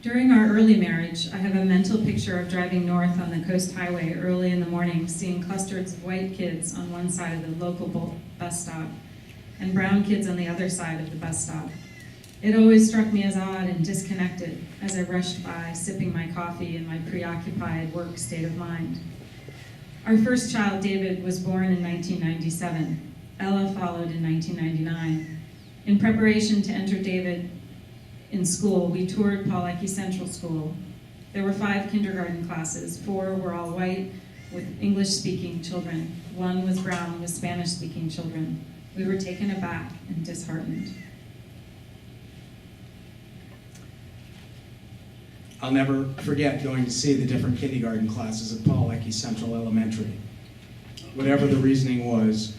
During our early marriage, I have a mental picture of driving north on the Coast Highway early in the morning, seeing clusters of white kids on one side of the local bus stop and brown kids on the other side of the bus stop. It always struck me as odd and disconnected as I rushed by, sipping my coffee in my preoccupied work state of mind. Our first child, David, was born in 1997. Ella followed in 1999. In preparation to enter David in school, we toured Pawlecki Central School. There were 5 kindergarten classes. 4 were all white with English-speaking children. 1 was brown with Spanish-speaking children. We were taken aback and disheartened. I'll never forget going to see the different kindergarten classes at Pawlecki Central Elementary. Whatever the reasoning was,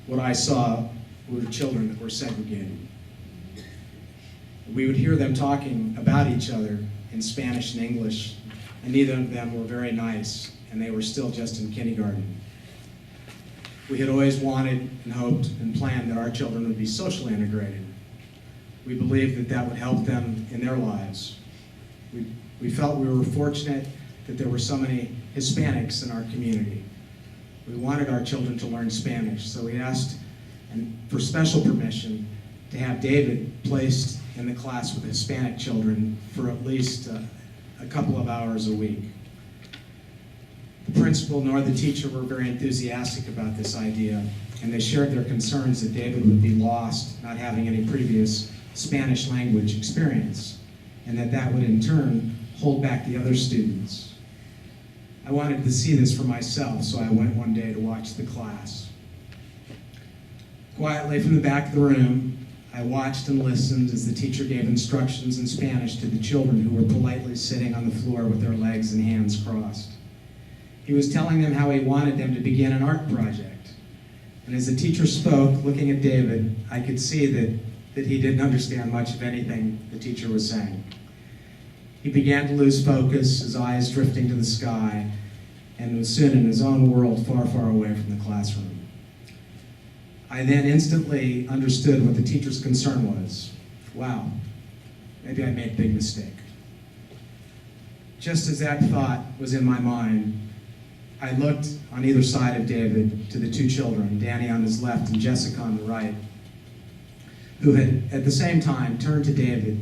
what I saw were children that were segregated. We would hear them talking about each other in Spanish and English, and neither of them were very nice, and they were still just in kindergarten. We had always wanted and hoped and planned that our children would be socially integrated. We believed that that would help them in their lives. We felt we were fortunate that there were so many Hispanics in our community. We wanted our children to learn Spanish, so we asked for special permission to have David placed in the class with Hispanic children for at least a couple of hours a week. The principal nor the teacher were very enthusiastic about this idea, and they shared their concerns that David would be lost, not having any previous Spanish language experience, and that would in turn hold back the other students. I wanted to see this for myself, so I went one day to watch the class. Quietly from the back of the room, I watched and listened as the teacher gave instructions in Spanish to the children who were politely sitting on the floor with their legs and hands crossed. He was telling them how he wanted them to begin an art project. And as the teacher spoke, looking at David, I could see that he didn't understand much of anything the teacher was saying. He began to lose focus, his eyes drifting to the sky, and was soon in his own world far, far away from the classroom. I then instantly understood what the teacher's concern was. Wow, maybe I made a big mistake. Just as that thought was in my mind, I looked on either side of David to the 2 children, Danny on his left and Jessica on the right, who had at the same time turned to David,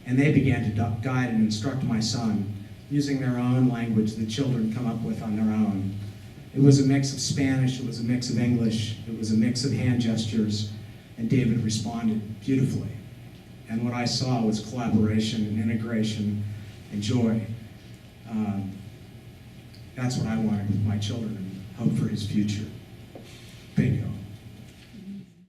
and they began to guide and instruct my son using their own language that children come up with on their own. It was a mix of Spanish, it was a mix of English, it was a mix of hand gestures, and David responded beautifully. And what I saw was collaboration and integration and joy. That's what I wanted with my children and hope for his future. Bingo.